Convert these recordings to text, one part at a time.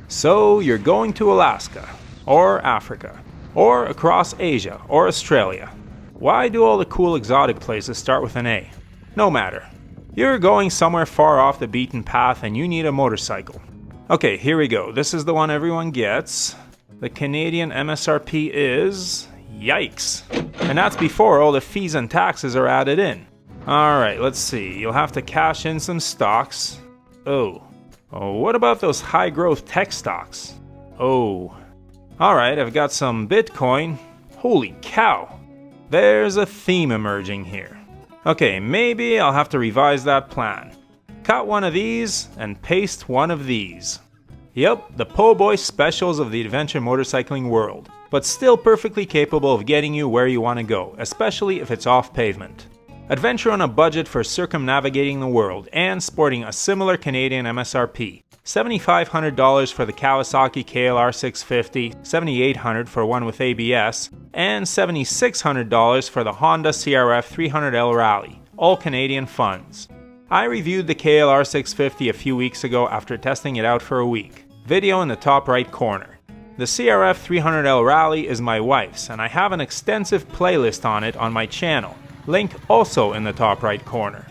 So you're going to Alaska, or Africa, or across Asia, or Australia. Why do all the cool exotic places start with an A? No matter. You're going somewhere far off the beaten path and you need a motorcycle. Okay, here we go. This is the one everyone gets. The Canadian MSRP is... yikes. And that's before all the fees and taxes are added in. Alright, let's see. You'll have to cash in some stocks. Oh, what about those high growth tech stocks? Oh. Alright, I've got some Bitcoin. Holy cow. There's a theme emerging here. Okay, maybe I'll have to revise that plan. Cut one of these and paste one of these. Yep, the po' boy specials of the adventure motorcycling world, but still perfectly capable of getting you where you want to go, especially if it's off pavement. Adventure on a budget for circumnavigating the world and sporting a similar Canadian MSRP. $7,500 for the Kawasaki KLR650, $7,800 for one with ABS, and $7,600 for the Honda CRF300L Rally, all Canadian funds. I reviewed the KLR650 a few weeks ago after testing it out for a week. Video in the top right corner. The CRF300L Rally is my wife's, and I have an extensive playlist on it on my channel. Link also in the top right corner.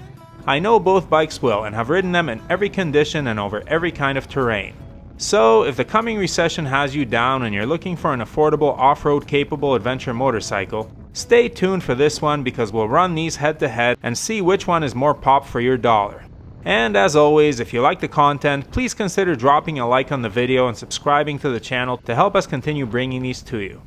I know both bikes well and have ridden them in every condition and over every kind of terrain. So if the coming recession has you down and you're looking for an affordable off-road capable adventure motorcycle, stay tuned for this one because we'll run these head to head and see which one is more pop for your dollar. And as always, if you like the content, please consider dropping a like on the video and subscribing to the channel to help us continue bringing these to you.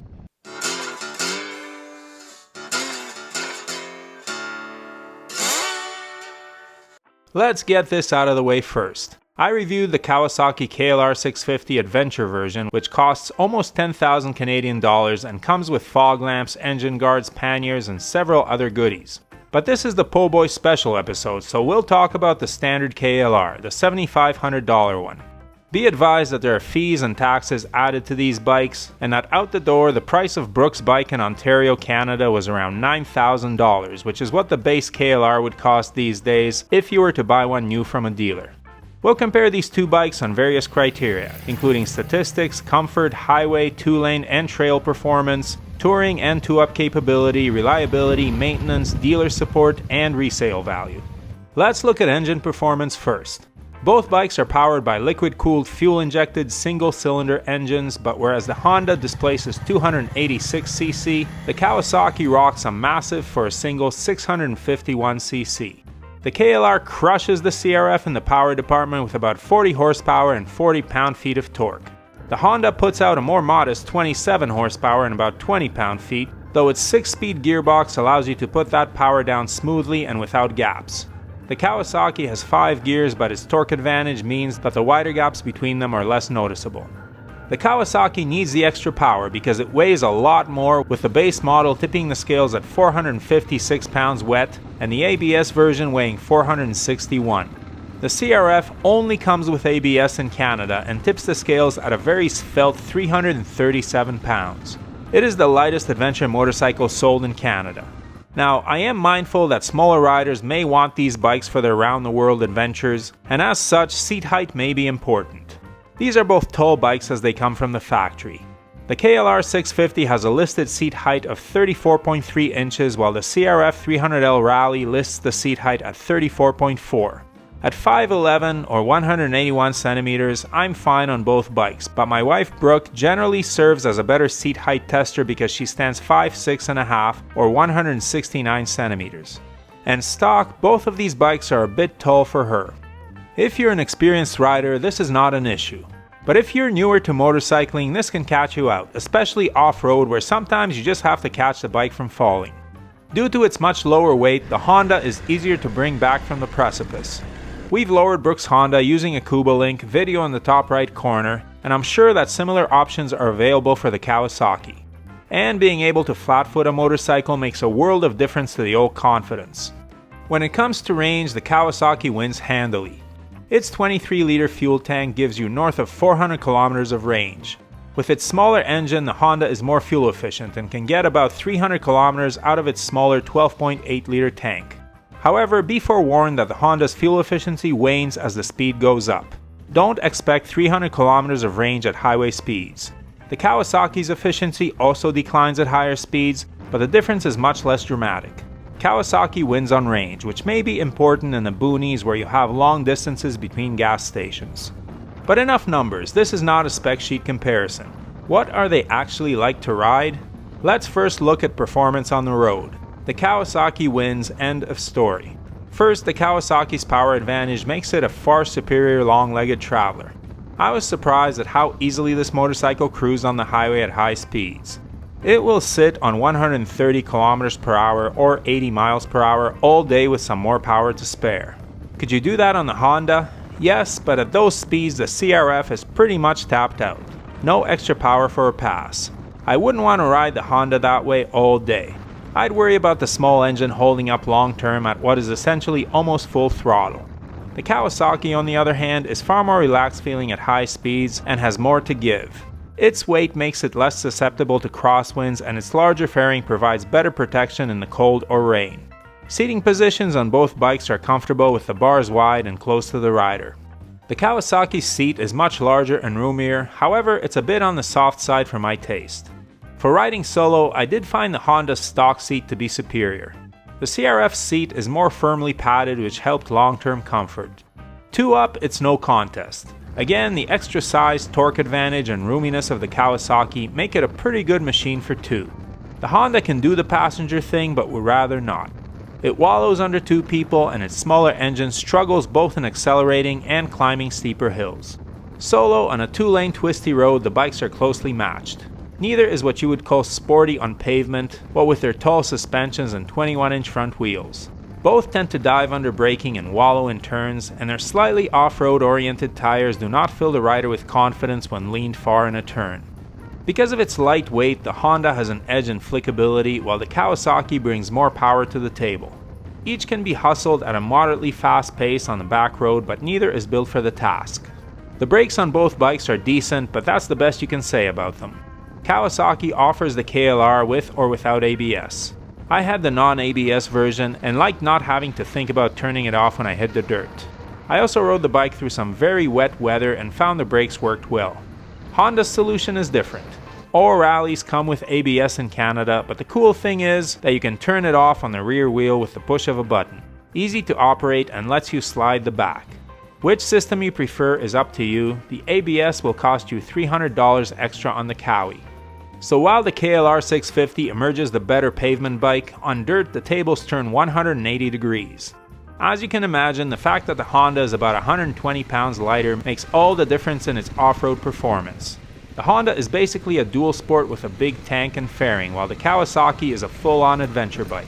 Let's get this out of the way first. I reviewed the Kawasaki KLR650 Adventure version, which costs almost 10,000 Canadian dollars and comes with fog lamps, engine guards, panniers, and several other goodies. But this is the Po' Boy special episode, so we'll talk about the standard KLR, the $7,500 one. Be advised that there are fees and taxes added to these bikes, and that out the door the price of Brooks' bike in Ontario, Canada was around $9,000, which is what the base KLR would cost these days if you were to buy one new from a dealer. We'll compare these two bikes on various criteria, including statistics, comfort, highway, two-lane and trail performance, touring and two-up capability, reliability, maintenance, dealer support, and resale value. Let's look at engine performance first. Both bikes are powered by liquid-cooled, fuel-injected single-cylinder engines, but whereas the Honda displaces 286cc, the Kawasaki rocks a massive for a single 651cc. The KLR crushes the CRF in the power department with about 40 horsepower and 40 pound-feet of torque. The Honda puts out a more modest 27 horsepower and about 20 pound-feet, though its 6-speed gearbox allows you to put that power down smoothly and without gaps. The Kawasaki has 5 gears, but its torque advantage means that the wider gaps between them are less noticeable. The Kawasaki needs the extra power because it weighs a lot more, with the base model tipping the scales at 456 pounds wet and the ABS version weighing 461. The CRF only comes with ABS in Canada and tips the scales at a very svelte 337 pounds. It is the lightest adventure motorcycle sold in Canada. Now, I am mindful that smaller riders may want these bikes for their round-the-world adventures, and as such, seat height may be important. These are both tall bikes as they come from the factory. The KLR650 has a listed seat height of 34.3 inches, while the CRF300L Rally lists the seat height at 34.4. At 5'11" or 181 centimeters, I'm fine on both bikes, but my wife Brooke generally serves as a better seat height tester because she stands 5'6.5" or 169 centimeters. And stock, both of these bikes are a bit tall for her. If you're an experienced rider, this is not an issue. But if you're newer to motorcycling, this can catch you out, especially off-road where sometimes you just have to catch the bike from falling. Due to its much lower weight, the Honda is easier to bring back from the precipice. We've lowered Brooks' Honda using a Kuba link, video in the top right corner, and I'm sure that similar options are available for the Kawasaki. And being able to flat-foot a motorcycle makes a world of difference to the old confidence. When it comes to range, the Kawasaki wins handily. Its 23-liter fuel tank gives you north of 400 kilometers of range. With its smaller engine, the Honda is more fuel efficient and can get about 300 kilometers out of its smaller 12.8-liter tank. However, be forewarned that the Honda's fuel efficiency wanes as the speed goes up. don't expect 300 kilometers of range at highway speeds. The Kawasaki's efficiency also declines at higher speeds, but the difference is much less dramatic. Kawasaki wins on range, which may be important in the boonies where you have long distances between gas stations. But enough numbers, this is not a spec sheet comparison. What are they actually like to ride? Let's first look at performance on the road. The Kawasaki wins, end of story. First, the Kawasaki's power advantage makes it a far superior long-legged traveler. I was surprised at how easily this motorcycle cruised on the highway at high speeds. It will sit on 130 km per hour or 80 miles per hour all day with some more power to spare. Could you do that on the Honda? Yes, but at those speeds the CRF is pretty much tapped out. No extra power for a pass. I wouldn't want to ride the Honda that way all day. I'd worry about the small engine holding up long term at what is essentially almost full throttle. The Kawasaki, on the other hand, is far more relaxed feeling at high speeds and has more to give. Its weight makes it less susceptible to crosswinds, and its larger fairing provides better protection in the cold or rain. Seating positions on both bikes are comfortable with the bars wide and close to the rider. The Kawasaki's seat is much larger and roomier, however it's a bit on the soft side for my taste. For riding solo, I did find the Honda's stock seat to be superior. The CRF's seat is more firmly padded, which helped long-term comfort. 2 up, it's no contest. Again, the extra size, torque advantage, and roominess of the Kawasaki make it a pretty good machine for 2. The Honda can do the passenger thing, but would rather not. It wallows under 2 people, and its smaller engine struggles both in accelerating and climbing steeper hills. Solo, on a 2-lane twisty road, the bikes are closely matched. Neither is what you would call sporty on pavement, what with their tall suspensions and 21-inch front wheels. Both tend to dive under braking and wallow in turns, and their slightly off-road oriented tires do not fill the rider with confidence when leaned far in a turn. Because of its light weight, the Honda has an edge in flickability, while the Kawasaki brings more power to the table. Each can be hustled at a moderately fast pace on the back road, but neither is built for the task. The brakes on both bikes are decent, but that's the best you can say about them. Kawasaki offers the KLR with or without ABS. I had the non-ABS version and liked not having to think about turning it off when I hit the dirt. I also rode the bike through some very wet weather and found the brakes worked well. Honda's solution is different. All rallies come with ABS in Canada, but the cool thing is that you can turn it off on the rear wheel with the push of a button. Easy to operate and lets you slide the back. Which system you prefer is up to you. The ABS will cost you $300 extra on the Kawi. So while the KLR650 emerges the better pavement bike, on dirt the tables turn 180 degrees. As you can imagine, the fact that the Honda is about 120 pounds lighter makes all the difference in its off-road performance. The Honda is basically a dual sport with a big tank and fairing, while the Kawasaki is a full-on adventure bike.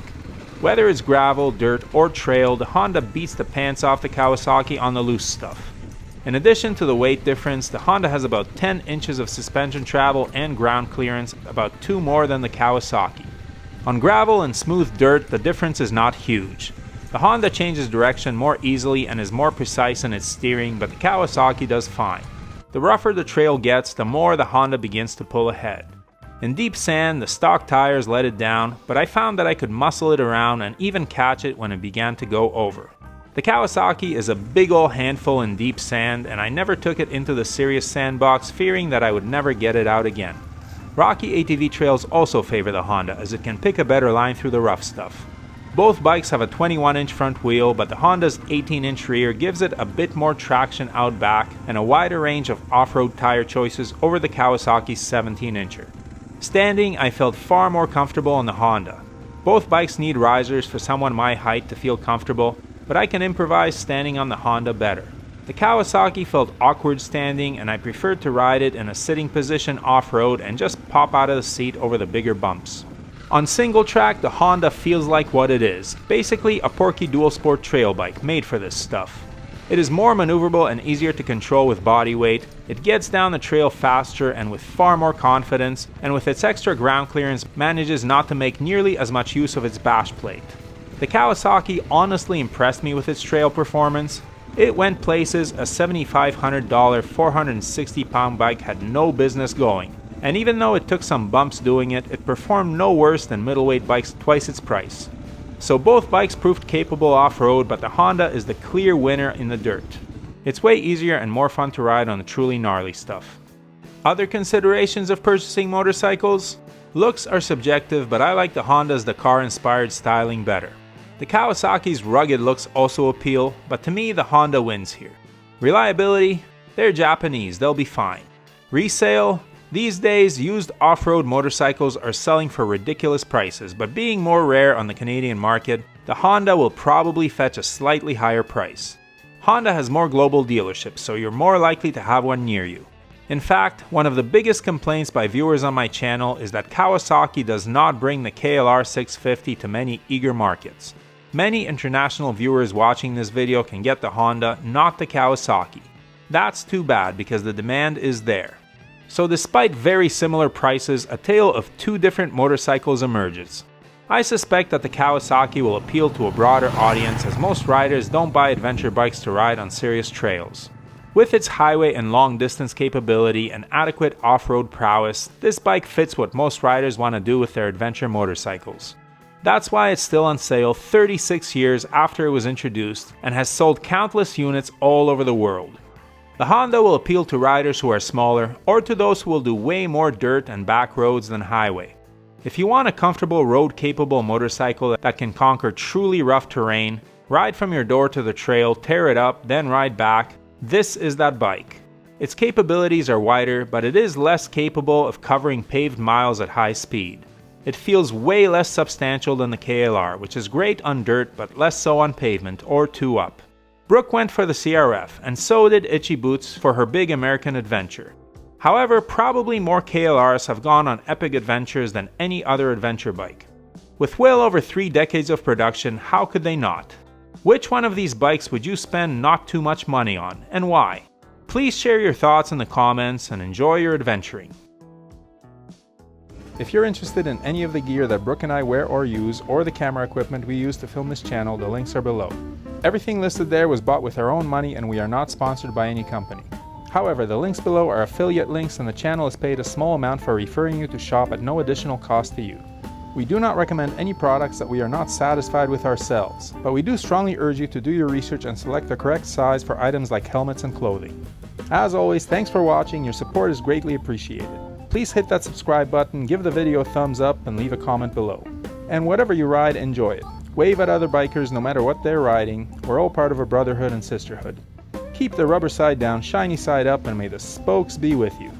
Whether it's gravel, dirt, or trail, the Honda beats the pants off the Kawasaki on the loose stuff. In addition to the weight difference, the Honda has about 10 inches of suspension travel and ground clearance, about 2 more than the Kawasaki. On gravel and smooth dirt, the difference is not huge. The Honda changes direction more easily and is more precise in its steering, but the Kawasaki does fine. The rougher the trail gets, the more the Honda begins to pull ahead. In deep sand, the stock tires let it down, but I found that I could muscle it around and even catch it when it began to go over. The Kawasaki is a big ol' handful in deep sand, and I never took it into the serious sandbox, fearing that I would never get it out again. Rocky ATV trails also favor the Honda, as it can pick a better line through the rough stuff. Both bikes have a 21-inch front wheel, but the Honda's 18-inch rear gives it a bit more traction out back and a wider range of off-road tire choices over the Kawasaki's 17-incher. Standing, I felt far more comfortable on the Honda. Both bikes need risers for someone my height to feel comfortable, but I can improvise standing on the Honda better. The Kawasaki felt awkward standing, and I preferred to ride it in a sitting position off-road and just pop out of the seat over the bigger bumps. On single track, the Honda feels like what it is, basically a porky dual sport trail bike made for this stuff. It is more maneuverable and easier to control with body weight, it gets down the trail faster and with far more confidence, and with its extra ground clearance manages not to make nearly as much use of its bash plate. The Kawasaki honestly impressed me with its trail performance. It went places a $7,500 460-pound bike had no business going, and even though it took some bumps doing it, it performed no worse than middleweight bikes twice its price. So both bikes proved capable off-road, but the Honda is the clear winner in the dirt. It's way easier and more fun to ride on the truly gnarly stuff. Other considerations of purchasing motorcycles? Looks are subjective, but I like the Honda's Dakar-inspired styling better. The Kawasaki's rugged looks also appeal, but to me the Honda wins here. Reliability? They're Japanese, they'll be fine. Resale? These days, used off-road motorcycles are selling for ridiculous prices, but being more rare on the Canadian market, the Honda will probably fetch a slightly higher price. Honda has more global dealerships, so you're more likely to have one near you. In fact, one of the biggest complaints by viewers on my channel is that Kawasaki does not bring the KLR650 to many eager markets. Many international viewers watching this video can get the Honda, not the Kawasaki. That's too bad because the demand is there. So despite very similar prices, a tale of two different motorcycles emerges. I suspect that the Kawasaki will appeal to a broader audience as most riders don't buy adventure bikes to ride on serious trails. With its highway and long distance capability and adequate off-road prowess, this bike fits what most riders want to do with their adventure motorcycles. That's why it's still on sale 36 years after it was introduced and has sold countless units all over the world. The Honda will appeal to riders who are smaller or to those who will do way more dirt and back roads than highway. If you want a comfortable road-capable motorcycle that can conquer truly rough terrain, ride from your door to the trail, tear it up, then ride back, this is that bike. Its capabilities are wider, but it is less capable of covering paved miles at high speed. It feels way less substantial than the KLR, which is great on dirt but less so on pavement or two up. Brooke went for the CRF, and so did Itchy Boots for her big American adventure. However, probably more KLRs have gone on epic adventures than any other adventure bike. With well over 3 decades of production, how could they not? Which one of these bikes would you spend not too much money on, and why? Please share your thoughts in the comments and enjoy your adventuring. If you're interested in any of the gear that Brooke and I wear or use, or the camera equipment we use to film this channel, the links are below. Everything listed there was bought with our own money and we are not sponsored by any company. However, the links below are affiliate links and the channel is paid a small amount for referring you to shop at no additional cost to you. We do not recommend any products that we are not satisfied with ourselves, but we do strongly urge you to do your research and select the correct size for items like helmets and clothing. As always, thanks for watching, your support is greatly appreciated. Please hit that subscribe button, give the video a thumbs up and leave a comment below. And whatever you ride, enjoy it. Wave at other bikers no matter what they're riding, we're all part of a brotherhood and sisterhood. Keep the rubber side down, shiny side up, and may the spokes be with you.